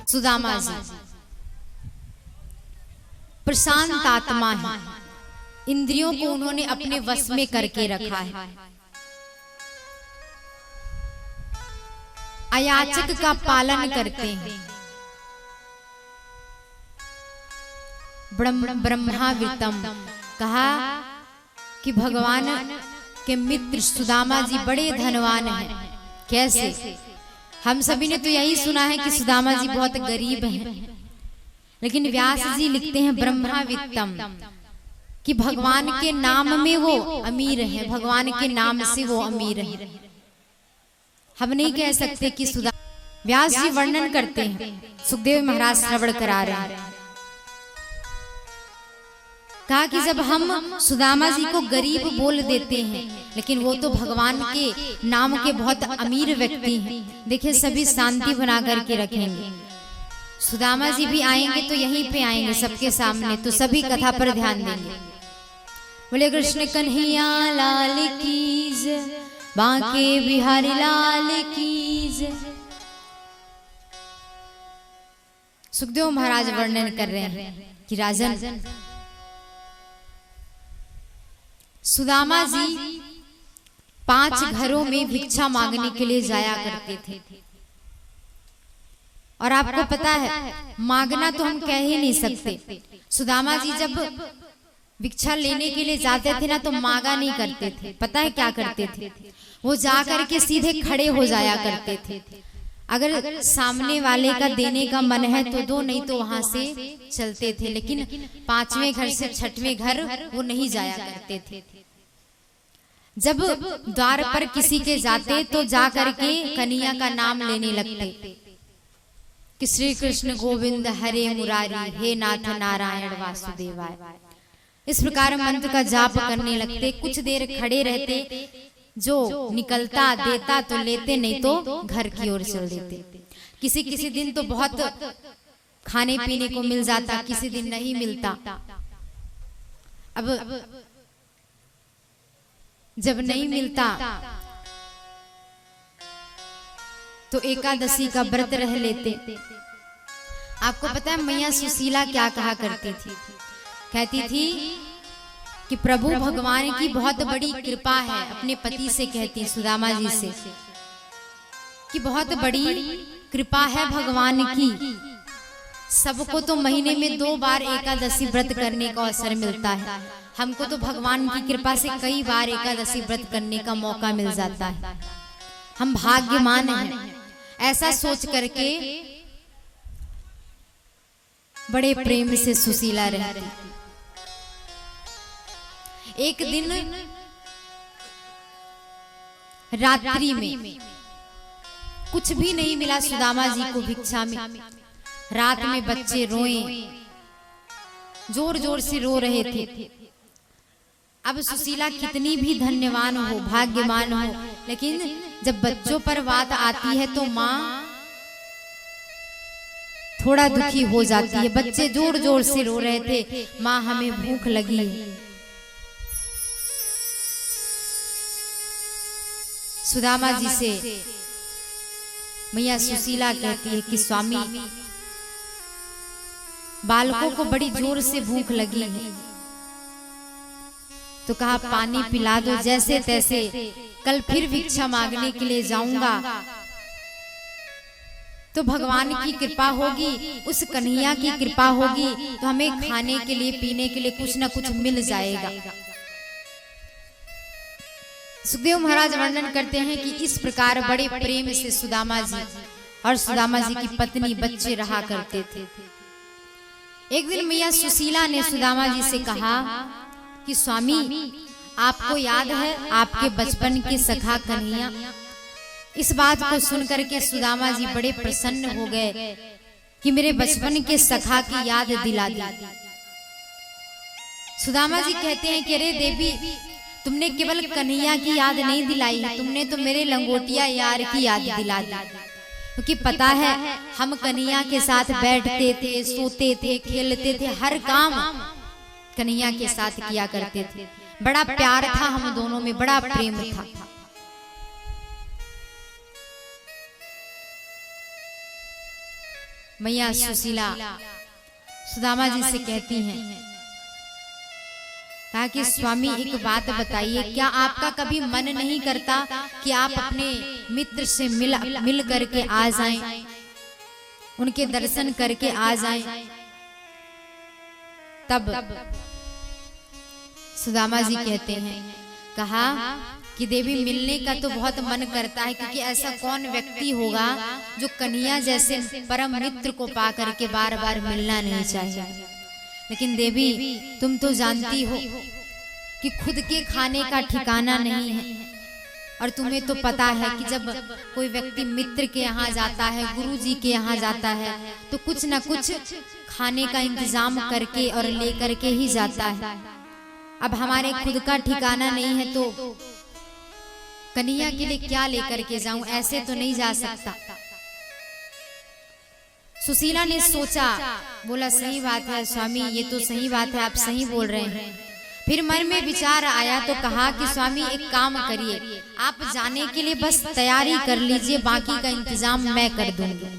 सुदामा जी प्रशांत आत्मा है, इंद्रियों को उन्होंने अपने वश में करके रखा है। अयाचक का पालन करते हैं। ब्रह्मावितम कहा कि भगवान के मित्र सुदामा जी बड़े धनवान हैं। कैसे? हम सभी ने तो यही सुना है कि सुदामा जी बहुत गरीब हैं, लेकिन व्यास जी लिखते हैं ब्रह्मावितम कि भगवान के नाम में वो अमीर हैं, भगवान के नाम से वो अमीर हैं। हम नहीं कह सकते कि व्यास जी वर्णन करते हैं, सुखदेव महाराज श्रवण करा रहे हैं। कहा कि जब हम सुदामा जी को गरीब बोल देते हैं, लेकिन वो तो भगवान के नाम के बहुत अमीर व्यक्ति हैं। देखिए सभी शांति बना करके रखेंगे। सुदामा जी भी आएंगे तो यहीं पे आएंगे सबके सामने, तो सभी कथा पर ध्यान देंगे। बोले कृष्ण कन्हैया लाल की जय, बांके बिहारी लाल की जय। सुखदेव महाराज वर्णन कर रहे हैं कि राजन सुदामा जी 5 घरों में भिक्षा मांगने के लिए जाया करते थे। और आपको पता है मांगना तो हम कह ही नहीं सकते। सुदामा जी जब भिक्षा लेने के लिए जाते थे ना तो मांगा नहीं करते थे। पता है क्या करते थे? वो जाकर के सीधे खड़े हो जाया करते थे। अगर सामने वाले का देने का मन है तो दो, नहीं तो वहां से चलते थे। लेकिन 5वें घर से 6वें घर वो नहीं जाया करते थे। जब द्वार पर किसी के जाते तो जा करके कन्हैया का नाम लेने लगते कि श्री कृष्ण गोविंद हरे मुरारी, हे नाथ नारायण वासुदेवाय। इस प्रकार मंत्र का जाप करने लगते। कुछ देर खड़े रहते, जो निकलता देता तो लेते, नहीं तो घर की ओर चल देते। किसी किसी दिन तो बहुत खाने पीने को मिल जाता, किसी दिन नहीं मिलता। अब जब नहीं मिलता तो एकादशी का व्रत रह लेते। आपको पता है मैया सुशीला क्या कहा करती थी? कहती थी कि प्रभु भगवान की बहुत बड़ी कृपा है। अपने पति से कहती सुदामा जी से कि बहुत बड़ी कृपा है भगवान की। सबको तो महीने में 2 बार एकादशी व्रत करने का अवसर मिलता है, हमको तो भगवान की कृपा से कई बार एकादशी व्रत करने का मौका मिल जाता है। हम भाग्यवान हैं। ऐसा सोच करके बड़े प्रेम से सुशीला रहती। एक दिन रात्रि में कुछ भी नहीं मिला सुदामा जी को भिक्षा में। रात में बच्चे रोए, जोर जोर से रो रहे थे। अब सुशीला कितनी भी धन्यवान हो, भाग्यवान हो, लेकिन जब बच्चों पर बात आती है तो माँ थोड़ा दुखी हो जाती है। बच्चे जोर जोर से रो रहे थे, माँ हमें भूख लगी है। सुदामा जी से मैया सुशीला कहती है कि स्वामी बालकों को बड़ी जोर से भूख लगी है। तो कहा पानी पिला दो, जैसे तैसे कल फिर भिक्षा मांगने के लिए जाऊंगा तो भगवान की कृपा होगी, उस कन्हैया की कृपा होगी, तो हमें खाने के लिए पीने के लिए कुछ ना कुछ मिल जाएगा। सुखदेव महाराज वर्णन करते हैं कि इस प्रकार बड़े प्रेम से सुदामा जी और सुदामा जी की पत्नी बच्चे रहा करते थे। एक दिन मैया सुशीला ने सुदामा जी से कहा कि स्वामी आपको याद है आपके बचपन के सखा कन्हैया? इस बात को सुनकर के सुदामा जी बड़े प्रसन्न हो गए कि मेरे बचपन के सखा की याद दिला दी। सुदामा जी कहते हैं कि अरे देवी, तुमने केवल कन्हैया की याद नहीं दिलाई है, तुमने तो मेरे लंगोटिया यार की याद दिला दी। क्योंकि पता है हम कन्हैया के साथ बैठते थे, सोते थे, खेलते थे, हर काम कन्हैया के साथ किया करते थे। बड़ा प्यार था हम दोनों में, बड़ा प्रेम था। मैया सुशीला सुदामा जी से कहती हैं, कहा कि स्वामी एक बात बताइए, क्या आपका कभी मन नहीं करता कि आप अपने मित्र से मिल करके आ जाएं, उनके दर्शन करके आ जाएं? तब सुदामा जी कहते हैं, कहा कि देवी मिलने का तो बहुत मन करता है, क्योंकि ऐसा कौन व्यक्ति होगा जो कन्हैया जैसे परम मित्र को पा करके बार बार मिलना नहीं चाहे। लेकिन देवी तुम तो जानती हो कि खुद के खाने का ठिकाना नहीं है, और तुम्हें तो पता है कि जब कोई व्यक्ति मित्र के यहाँ जाता है, गुरु जी के यहाँ जाता है, तो कुछ न कुछ खाने का इंतजाम करके और ले करके ही जाता है। अब हमारे खुद का ठिकाना नहीं है तो कन्हैया के लिए क्या लेकर के जाऊं, ऐसे तो नहीं जा सकता। सुशीला ने सोचा, बोला सही बात है स्वामी, ये तो सही बात है, आप सही बोल रहे हैं। फिर मन में विचार आया तो कहा कि स्वामी एक काम करिए, आप जाने के लिए बस तैयारी कर लीजिए, बाकी का इंतजाम मैं कर दूंगी।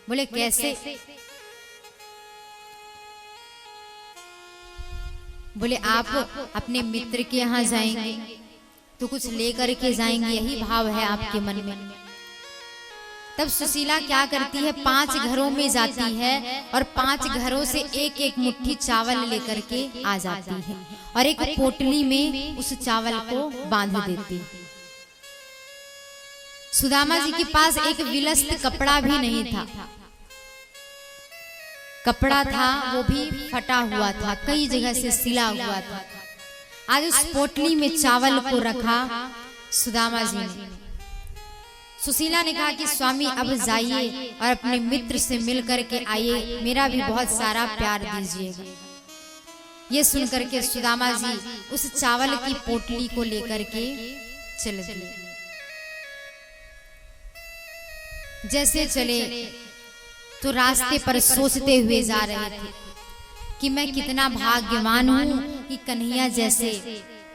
बोले कैसे? बोले आप अपने मित्र के यहाँ जाएंगे तो कुछ लेकर के जाएंगे, यही भाव है आपके मन में। तब सुशीला क्या करती है, 5 घरों में जाती है और 5 घरों से एक एक मुट्ठी चावल लेकर के आ जाती है और एक पोटली में उस चावल को बांध देती है। सुदामा जी के पास एक विलस्त कपड़ा भी नहीं था, कपड़ा था वो भी फटा हुआ था, कई जगह से सिला हुआ था। आज उस पोटली में चावल को रखा सुदामा जी ने। सुशीला ने कहा कि स्वामी अब जाइए और अपने मित्र से मिल करके आइए, मेरा भी बहुत सारा प्यार दीजिएगा। ये सुनकर के सुदामा जी उस चावल की पोटली को लेकर के चले गए। जैसे चले तो रास्ते पर सोचते हुए जा रहे थे कि मैं कितना भाग्यवान हूं कि कन्हैया जैसे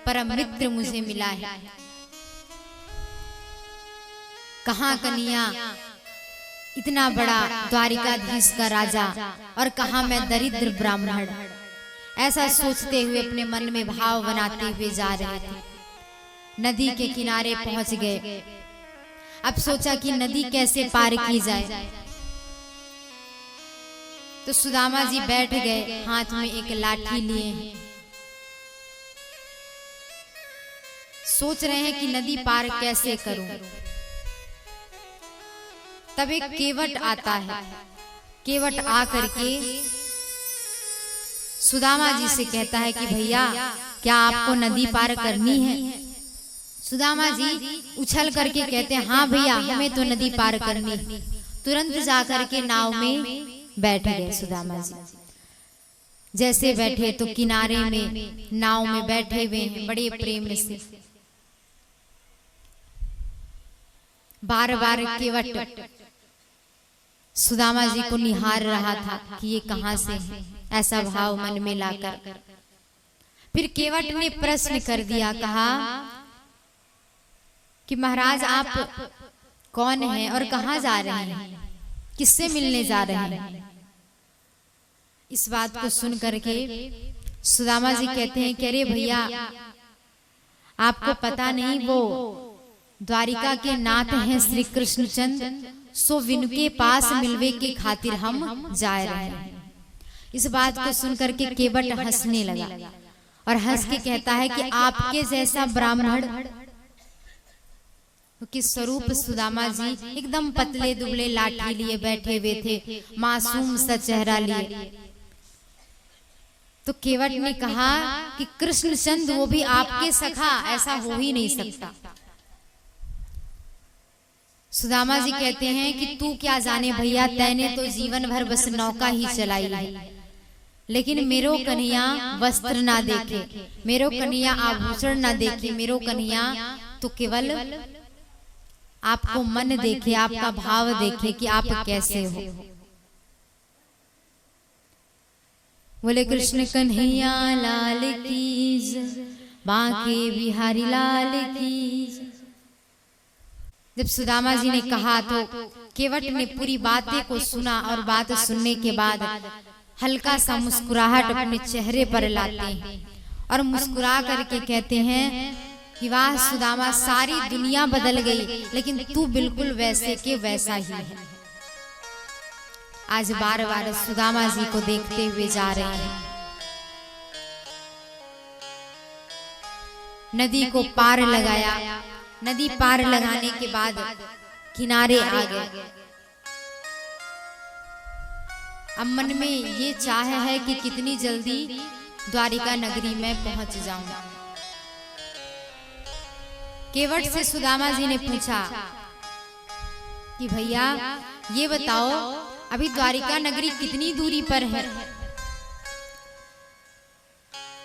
परम मित्र मुझे मिला है। कहां कन्हैया इतना बड़ा द्वारिकाधीश का राजा और कहां मैं दरिद्र ब्राह्मण। ऐसा सोचते हुए अपने मन में भाव बनाते हुए जा रहे थे। नदी के किनारे पहुंच गए। अब सोचा कि नदी कैसे पार की जाए, तो सुदामा जी बैठ गए, हाथ में एक लाठी लिए, सोच रहे हैं कि नदी पार कैसे करूं। तब एक केवट आता है, केवट आकर के सुदामा जी से कहता है कि भैया क्या आपको नदी पार करनी है? सुदामा जी उछल करके कहते हैं हाँ भैया हमें तो नदी पार करनी। तुरंत जाकर के नाव में बैठ गए सुदामा जी। जैसे बैठे तो किनारे में नाव में बैठे हुए हैं बड़े प्रेम से। बार बार केवट सुदामा जी को निहार रहा था कि ये कहां से है, ऐसा भाव मन में लाकर फिर केवट ने प्रश्न कर दिया, कहा कि महाराज आप कौन हैं और कहां जा रहे हैं, किससे मिलने जा रहे हैं? इस बात को सुन करके सुदामा जी कहते हैं कि अरे भैया आपको पता नहीं, वो द्वारिका के नाथ हैं श्री कृष्णचंद्र, सो विनके पास मिलवे के खातिर हम जा रहे हैं। इस बात को सुनकर के केवट हंसने लगा और हंस के कहता है कि आपके जैसा ब्राह्मण, कि स्वरूप सुदामा जी एकदम पतले दुबले लाठी लिए बैठे हुए थे, मासूम सा चेहरा लिए। तो केवट ने कहा कि कृष्णचंद्र वो भी आपके सखा, ऐसा हो ही नहीं सकता। सुदामा जी कहते हैं कि तू क्या जाने भैया, तैने तो जीवन भर बस नौका ही चलाई है, लेकिन मेरो कन्हैया वस्त्र ना देखे, मेरो कन्हैया आभूषण ना देखे, मेरो कन्हैया तो केवल आपको मन देखे, आपका भाव देखे कि आप कैसे हो। बोले कृष्ण कन्हैया लाल की, बांके बिहारी लाल की। जब सुदामा जी ने कहा तो केवट ने पूरी बातें को सुना और बात सुनने के बाद हल्का सा मुस्कुराहट अपने चेहरे पर लाते हैं और मुस्कुरा करके कहते हैं कि वाह सुदामा, सारी दुनिया बदल गई लेकिन तू बिल्कुल वैसे के वैसा ही है। आज बार बार सुदामा जी को देखते हुए जा रहे हैं। नदी को पार लगाया, नदी पार लगाने के बाद किनारे आ गए। अब मन में ये चाह है कि कितनी जल्दी द्वारिका नगरी में पहुंच जाऊं। केवट से सुदामा जी ने पूछा कि भैया ये बताओ अभी द्वारिका नगरी कितनी दूरी पर है?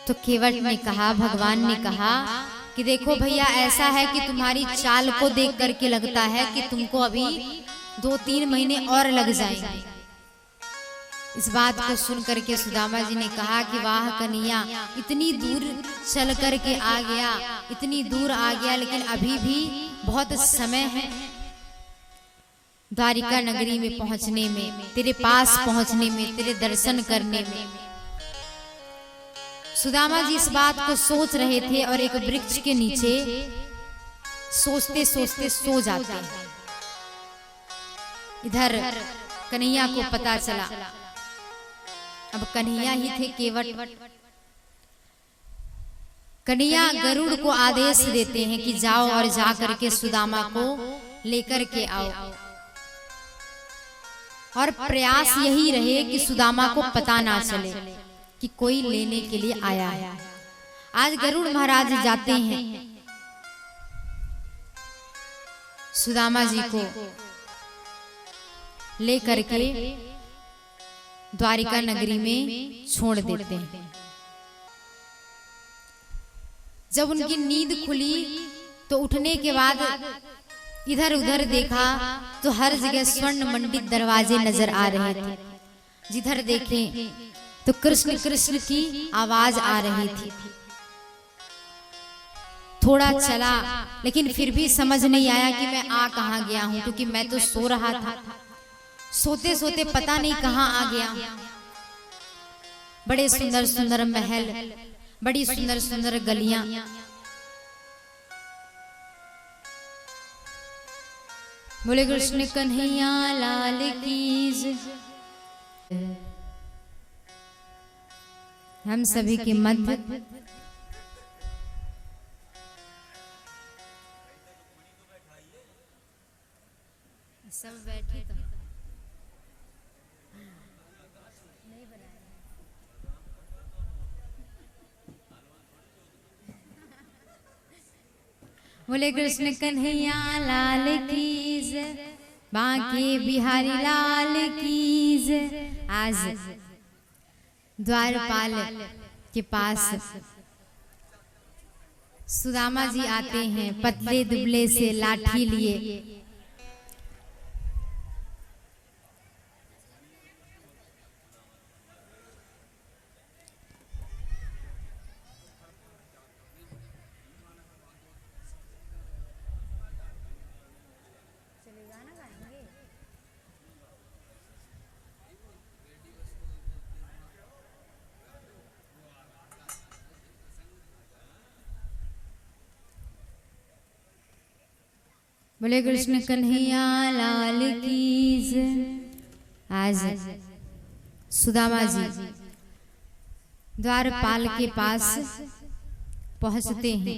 तो केवट ने कहा, भगवान ने कहा कि देखो भैया, ऐसा है कि तुम्हारी चाल को देख करके लगता है कि तुमको अभी 2-3 महीने और लग जाएंगे। इस बात को सुन करके सुदामा जी ने कहा कि वाह कन्हैया, इतनी दूर चल करके आ गया, इतनी दूर आ गया, लेकिन अभी भी बहुत समय है द्वारिका नगरी में पहुंचने में, तेरे पास पहुंचने में, तेरे दर्शन करने में। सुदामा जी इस बात को सोच रहे थे और एक वृक्ष के नीचे सोचते सोचते सो जाते हैं। इधर कन्हैया को पता चला, अब कन्हैया ही थे केवट। कन्हैया गरुड़ को आदेश देते हैं कि जाओ और जा करके सुदामा को लेकर के आओ, और प्रयास यही रहे कि सुदामा को पता ना चले कि कोई लेने के लिए आया है। आज गरुड़ महाराज जाते हैं सुदामा जी को लेकर के द्वारिका नगरी में छोड़ देते हैं। जब उनकी नींद खुली तो उठने के बाद इधर उधर देखा तो हर जगह स्वर्ण मंडित दरवाजे नजर आ रहे थे। जिधर देखें तो कृष्ण कृष्ण की आवाज आ रही थी। थोड़ा चला लेकिन फिर भी समझ नहीं आया कि मैं आ कहां गया हूं, क्योंकि मैं तो सो रहा था। सोते सोते पता नहीं कहां आ गया। बड़े सुंदर सुंदर महल, बड़ी सुंदर सुंदर गलियां, बोले कृष्ण कन्हैया लाल की जय। हम सभी के मध्य सब बैठे तो नहीं बनाया। बोले कृष्ण कन्हैया लाल की जय, बांके बिहारी लाल की जय। आज द्वारपाल के पास सुदामा जी आते हैं, पतले दुबले से लाठी लिए। बोले कृष्ण कन्हैया लाल की जय। आज सुदामा जी द्वारपाल के पास पहुंचते हैं।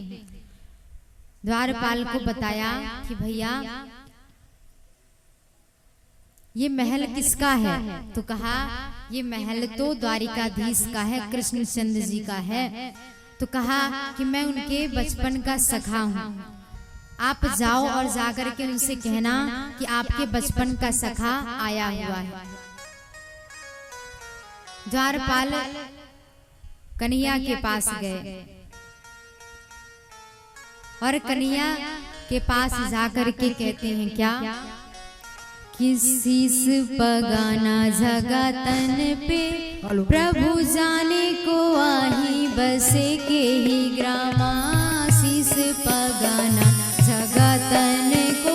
द्वारपाल को बताया कि भैया ये महल किसका है? तो कहा ये महल तो द्वारिकाधीश का है, कृष्णचंद्र जी का है। तो कहा कि मैं उनके बचपन का सखा हूं, आप जाओ और जाकर के उनसे कहना कि आपके बचपन का सखा आया हुआ है। द्वारपाल कन्हैया के पास गए और कन्हैया के पास जाकर के कहते हैं क्या कि शीस पगाना जगा तन पे, प्रभु जाने को आही बसे के ही ग्रामा। शीस पगाना जगा तन को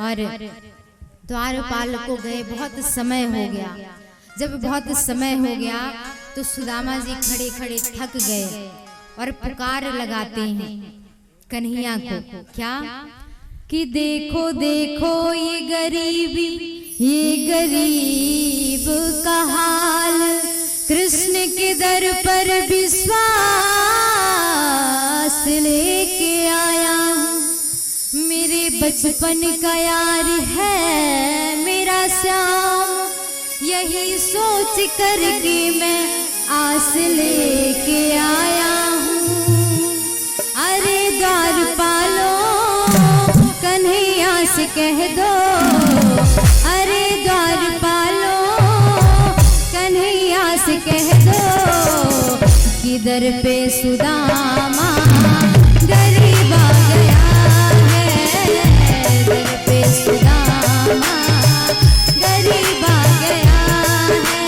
और द्वारपाल को गए, बहुत समय हो गया। जब बहुत समय हो गया तो सुदामा जी खड़े खड़े थक गए और पुकार लगाते हैं कन्हैया को, क्या कि देखो देखो ये गरीबी, ये गरीब का हाल, कृष्ण के दर पर विश्वास लेके आया हूँ। मेरे बचपन का यार है मेरा श्याम, यही सोच करके मैं आस लेके आया हूँ। अरे द्वारपालो कन्हैया से कह दो, अरे द्वारपालो कन्हैया से कह दो कि दर पे सुदामा गरीब आ गया है, दर पे सुदामा गरीब आ गया है।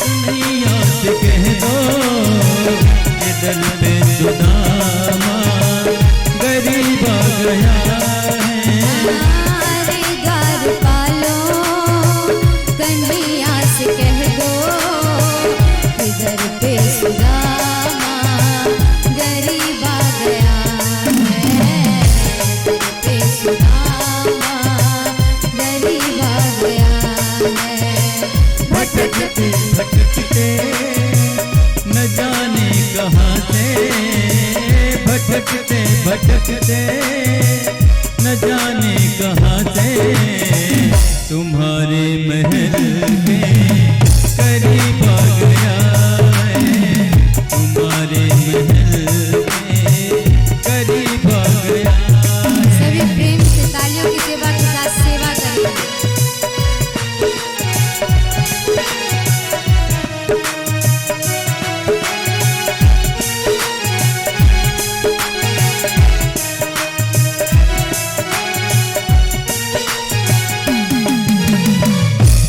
कन्हैया से कह दो कि दर पे सुदामा गरीब आ गया है। अरे द्वारपालो कन्हैया से कह दो कि दर पे सुदामा गरीब आ गया है, दर पे सुदामा गरीब आ गया है। भटकते भटकते न जाने कहाँ से, भटकते भटकते न जाने कहाँ से तुम्हारे महल के करीब आ गया है, तुम्हारे महल के करीब आ गया है। सभी प्रेम से तालियों की सेवा के साथ सेवा करें।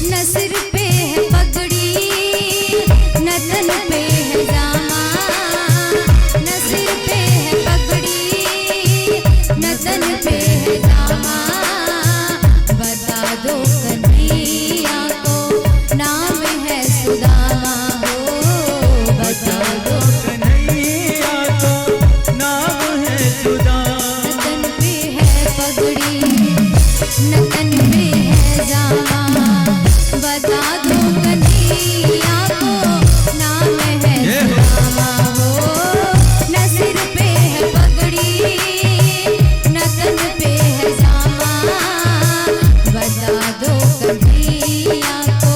न सिर पे है पगड़ी, न तन पे है जामा, न सिर पे है पगड़ी, न तन पे है जामा। बता दो कन्हैया को नाम है सुदामा हो, बता दो कन्हैया को नाम है सुदामा। न तन पे है पगड़ी, न तन पे है जामा। बता दो कन्हैया को नाम है सुदामा हो, न सिर पे है पगड़ी, न तन पे है जामा। बता दो कन्हैया को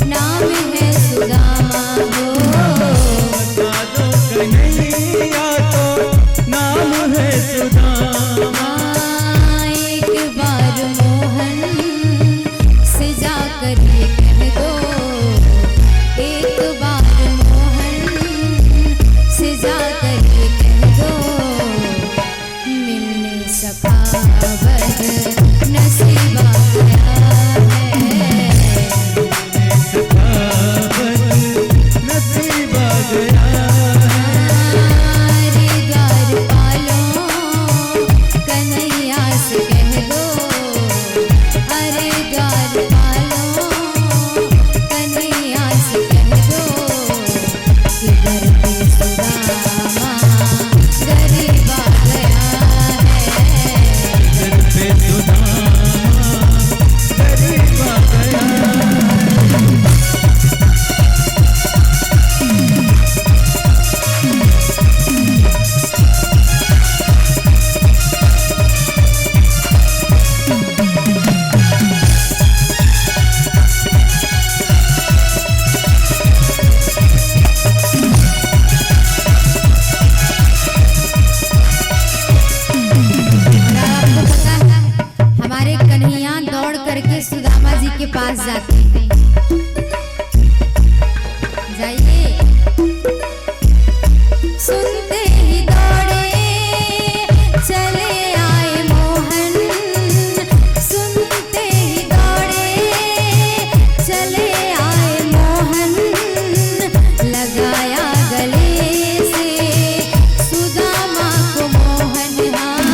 नाम है सुदामा हो। बता दो कन्हैया को नाम है सुदामा। एक बार मोहन से जाकर ये कह दो, एक बार मोहन से जाकर ये कह दो, मिलने सखावत नसीब आ गया है। सखावत नसीब आ गया है। अरे द्वारपालो कन्हैया से कह दो, अरे द्वारपालो कन्हैया से कह दो कि दर पे सुदामा गरीब आ गया है। दर पे सुदामा गरीब आ गया है। और आपको पता है हमारे कन्हैया दौड़ करके सुदामा जी के पास जाते हैं। जाइए। सुनते ही दौड़े चले आए मोहन, सुनते ही दौड़े चले आए मोहन। लगाया गले से सुदामा को मोहन, हाँ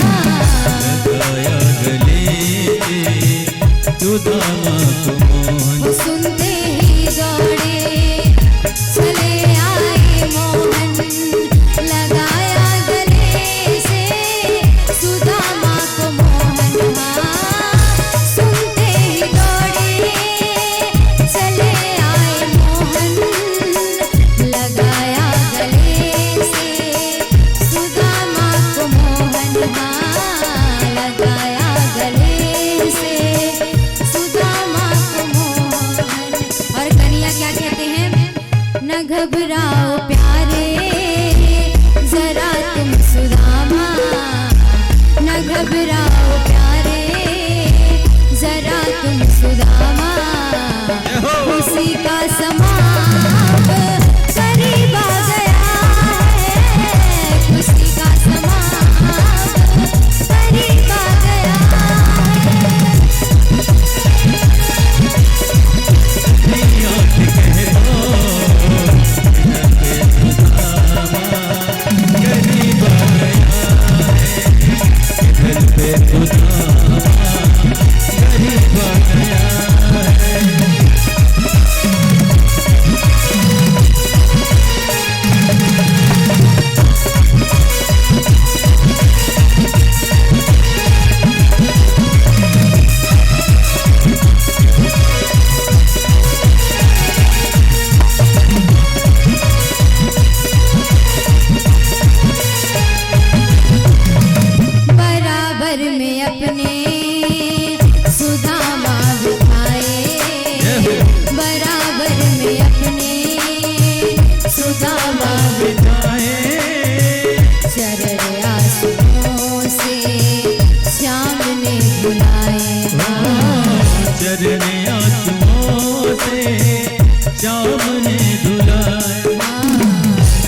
बराबर में अपने सुदामा बिठाए, बराबर में अपने सुदामा बिठाए, चरण आंसुओं से श्याम ने बुलाए, चरण आंसुओं से श्याम ने धुलाए,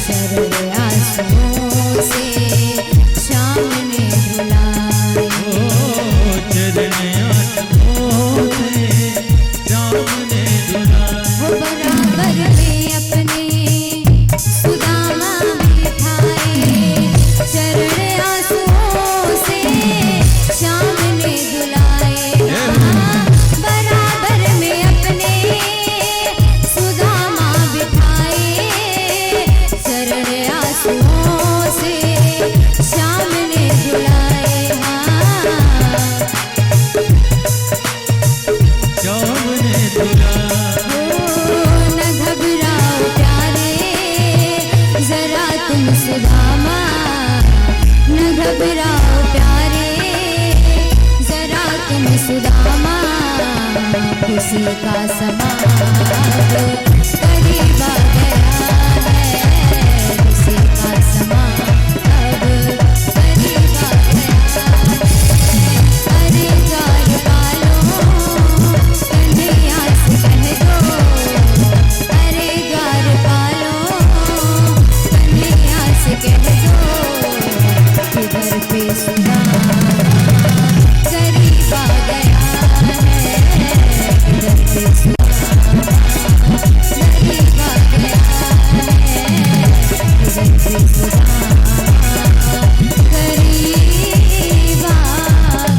चरण आंसुओं से श्याम ने बुलाए, चरण आंसुओं से श्याम ने धुलाए। वो बराबर में अपने सुदामा बिठाए, चरण आंसुओं से श्याम ने धुलाए, बराबर में अपने सुदामा बिठाए, चरण आंसुओं से श्याम ने धुलाए, श्याम ने धुलाए। न घबराओ प्यारे जरा तुम सुदामा, न घबराओ प्यारे जरा तुम सुदामा, खुशी का समा करीब आ गया है, खुशी का समा अब करीब आ गया है, अरे गाय वालों कन्हैया से कह दो, अरे गार वालों कन्हैया से कह दो, कि घर पे सुदामा करीब आ गया है, घर पे सुदामा करीब आ गया है, घर पे सुदामा करीब आ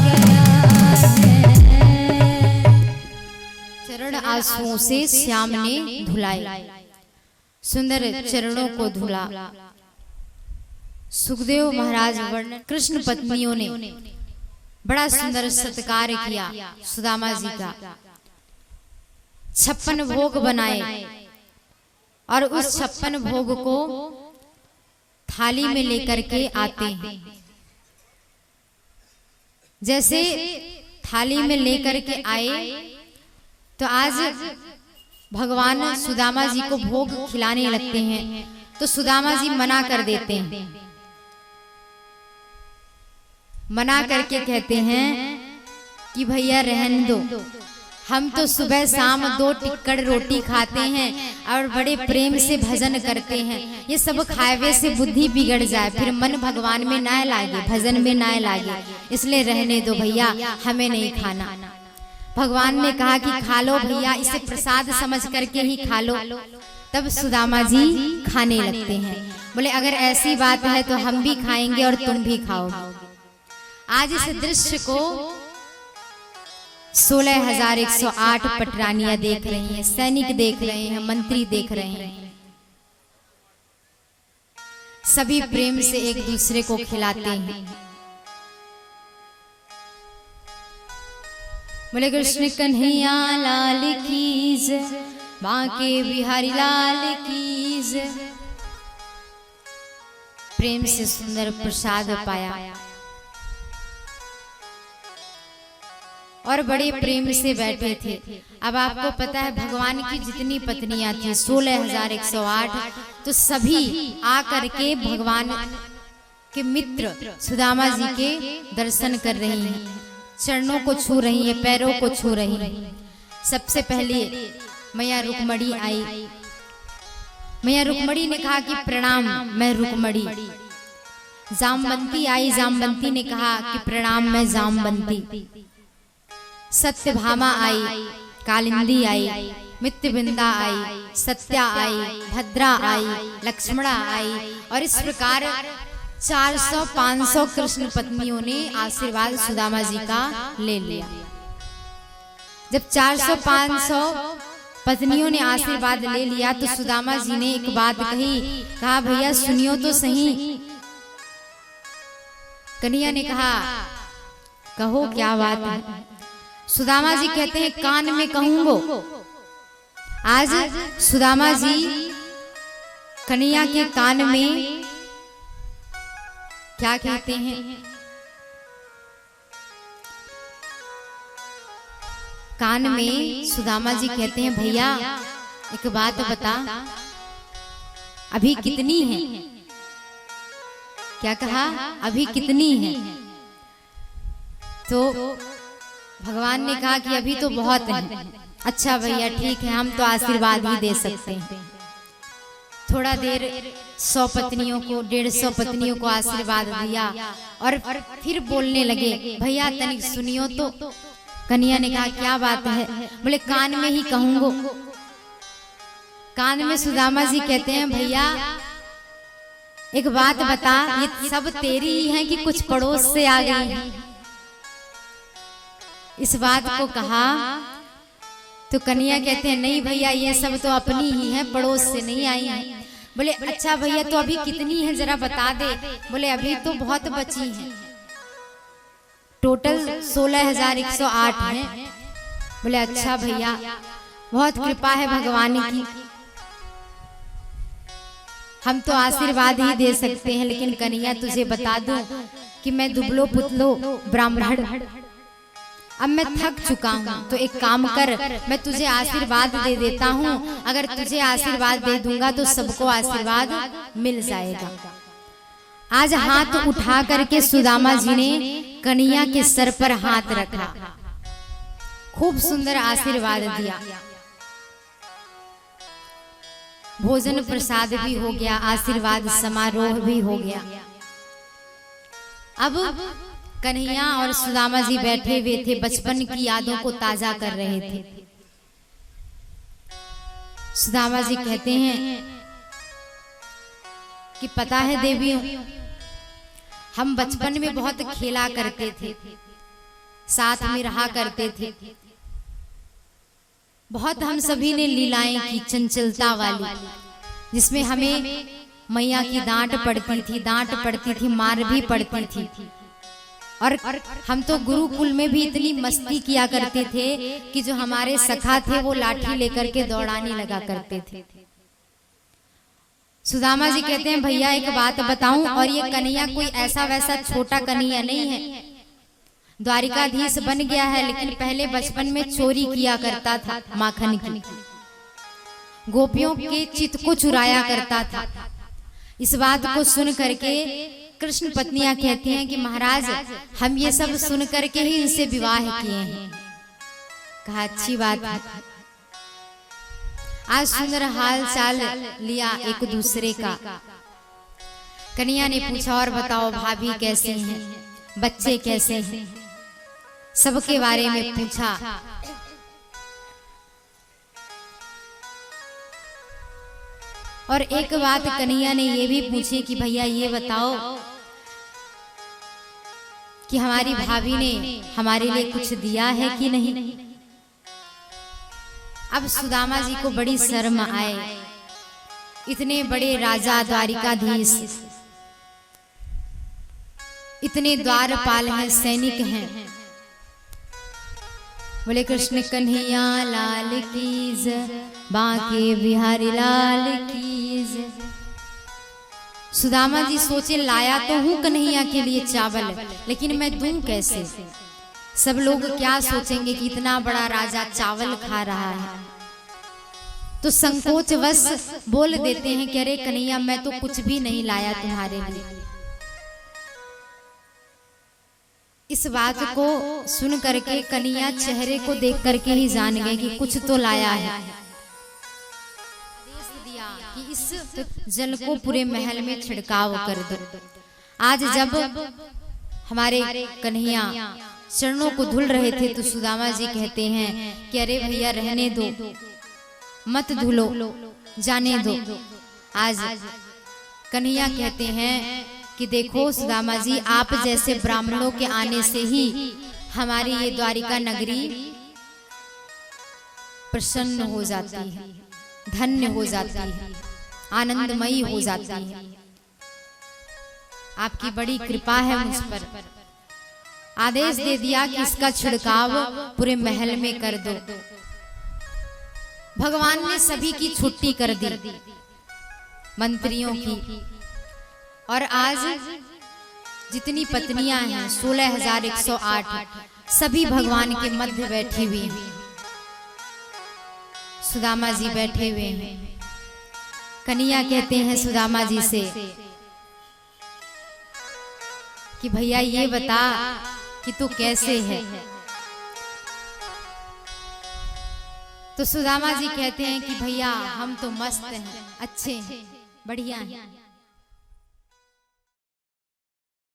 गया है। चरण आंसुओं से श्याम ने धुलाए, सुंदर चरणों को धुला। सुखदेव महाराज वर्णन, कृष्ण पत्नियों ने बड़ा सुंदर सत्कार किया सुदामा जी का, 56 भोग बनाए और उस 56 भोग को थाली में लेकर के आते हैं। जैसे थाली में लेकर के आए तो आज भगवान सुदामा जी को भोग खिलाने लगते हैं, तो सुदामा जी मना कर देते हैं, मना करके कहते हैं कि भैया रहने दो, हम तो सुबह शाम 2 टिक्कड़ रोटी खाते हैं और बड़े प्रेम से भजन करते हैं, ये सब खावे से बुद्धि बिगड़ जाए, फिर मन भगवान में ना लागे, भजन में ना लागे, इसलिए रहने दो भैया, हमें नहीं खाना। भगवान ने कहा कि खा लो भैया, इसे प्रसाद समझ करके ही खा लो। तब सुदामा जी खाने लगते हैं, बोले अगर ऐसी बात है तो हम भी खाएंगे और तुम भी खाओगे। आज इस दृश्य को 16,108 पटरानियां देख रही हैं, सैनिक देख रहे हैं, मंत्री देख रहे हैं, सभी प्रेम से एक दूसरे को खिलाते हैं। बोले कृष्ण कन्हैया लाल की जय, बांके बिहारी लाल की जय। प्रेम से सुंदर प्रसाद पाया और बड़े प्रेम से बैठे थे। अब आपको पता है भगवान की जितनी पत्नियां थी 16,108, तो सभी आकर के भगवान के मित्र सुदामा जी के दर्शन कर रही हैं, चरणों को छू रही हैं, पैरों को छू रही हैं। सबसे पहले मैया रुक्मणी आई। मैया रुक्मणी ने कहा कि प्रणाम, मैं रुक्मणी। जामवंती आई, जामवंती ने कहा कि प्रणाम, मैं जामवंती। सत्यभामा आई, कालिंदी आई, मित्रविंदा आई, सत्या आई, भद्रा आई, लक्ष्मणा आई, और इस प्रकार 400-500 कृष्ण पत्नियों ने आशीर्वाद सुदामा जी का ले लिया। जब 400-500 पत्नियों ने आशीर्वाद ले लिया तो सुदामा जी ने एक बात कही, कहा भैया सुनियो तो सही। कन्हैया ने कहा कहो क्या बात है। सुदामा जी कहते हैं कान में कहूंगो। आज सुदामा जी कन्हैया के कान में क्या कहते हैं, कान में सुदामा जी कहते हैं भैया एक बात बता, अभी कितनी है? क्या कहा? अभी कितनी है? तो भगवान ने कहा कि अभी तो बहुत है। अच्छा भैया ठीक है, हम तो आशीर्वाद ही दे सकते हैं। थोड़ा देर 100 पत्नियों को 150 पत्नियों को आशीर्वाद दिया और फिर बोलने लगे भैया तनिक सुनियो तो। कन्हैया ने कहा क्या बात है? बोले कान में ही कहूंगो। कान में सुदामा जी कहते हैं भैया एक बात बता, ये सब तेरी ही है कि कुछ पड़ोस से आ गई है? इस बात को कहा तो कन्हैया कहते हैं नहीं भैया ये सब तो अपनी ही है, पड़ोस से नहीं आई है। बोले अच्छा भैया तो अभी कितनी है जरा बता दे। बोले अभी तो बहुत बची है, टोटल 16,108 है। बोले अच्छा भैया बहुत कृपा है भगवान की, हम तो आशीर्वाद ही दे सकते हैं, लेकिन कन्हैया तुझे बता दूं कि मैं दुबलो पुतलो ब्राह्मण, अब मैं थक चुका हूँ, तो एक काम कर मैं तुझे आशीर्वाद दे देता हूँ। अगर तुझे आशीर्वाद दे दूंगा तो सबको आशीर्वाद मिल जाएगा। आज हाथ उठा करके सुदामा जी ने कन्हैया के सर पर हाथ रखा, खूब सुंदर आशीर्वाद दिया। भोजन प्रसाद भी हो गया, आशीर्वाद समारोह भी हो गया। अब कन्हैया और सुदामा जी बैठे हुए थे, बचपन की यादों को ताजा कर रहे थे। सुदामा जी कहते हैं कि पता है देवियों, हम बचपन में बहुत खेला करते थे, साथ में रहा करते थे। बहुत हम सभी ने लीलाएं की चंचलता वाली, जिसमें हमें मैया की डांट पड़ती थी, मार भी पड़ती थी। और हम तो गुरुकुल में भी इतनी मस्ती किया करते थे कि जो हमारे सखा थे वो लाठी लेकर के दौड़ाने लगा करते थे। सुदामा जी कहते हैं भैया एक बात बताऊं, और ये कन्हैया कोई ऐसा वैसा छोटा कन्हैया नहीं है, द्वारिकाधीश बन गया है, लेकिन पहले बचपन में चोरी किया करता था माखन की, गोपियों के चित्त को चुराया करता था। इस बात को सुन करके कृष्ण पत्नियां कहती हैं कि महाराज हम ये सब सुन करके ही इनसे विवाह किए हैं। कहा अच्छी बात है। आज सुंदर हाल चाल लिया एक दूसरे का। कन्हैया ने पूछा और बताओ भाभी कैसे हैं, बच्चे कैसे हैं, सबके बारे में पूछा। और एक बात कन्हैया ने ये भी पूछी कि भैया ये बताओ कि हमारी भाभी ने हमारे लिए कुछ दिया है कि नहीं। अब सुदामा जी को बड़ी शर्म आए, इतने बड़े राजा द्वारिकाधीश, इतने द्वारपाल हैं, सैनिक हैं। बोले कृष्ण कन्हैया लाल की जय, बांके बिहारी लाल की जय। सुदामा जी सोचे लाया तो हूं कन्हैया के लिए चावल, लेकिन मैं दूं कैसे? सब लोग क्या सोचेंगे कि इतना बड़ा राजा चावल खा रहा है। तो संकोचवश बोल देते हैं कि अरे कन्हैया मैं तो कुछ भी नहीं लाया तुम्हारे लिए। इस बात को सुन करके कन्हैया चेहरे को देख करके ही जान गए कि कुछ तो लाया है। कि इस जल को पूरे महल में छिड़काव कर दो। आज जब हमारे कन्हैया चरणों को धुल रहे थे तो सुदामा जी कहते हैं कि अरे भैया रहने दो, मत धुलो, जाने दो। आज कन्हैया कहते हैं कि देखो सुदामा जी, आप जैसे ब्राह्मणों के आने से ही हमारी ये द्वारिका नगरी प्रसन्न हो जाती है, धन्य हो जाती है, आनंदमयी हो जाती है। आपकी बड़ी कृपा है मुझ पर। आदेश दे दिया कि इसका छिड़काव पूरे महल में कर दो। भगवान ने सभी की छुट्टी कर दी, मंत्रियों की। और आज जितनी पत्नियां हैं 16,108 सभी भगवान के मध्य बैठी हुई हैं। सुदामा जी बैठे हुए हैं। कन्हैया कहते हैं सुदामा जी से कि भैया ये बता कि तू कैसे है। तो सुदामा जी कहते हैं कि भैया हम तो मस्त हैं, अच्छे हैं, बढ़िया हैं।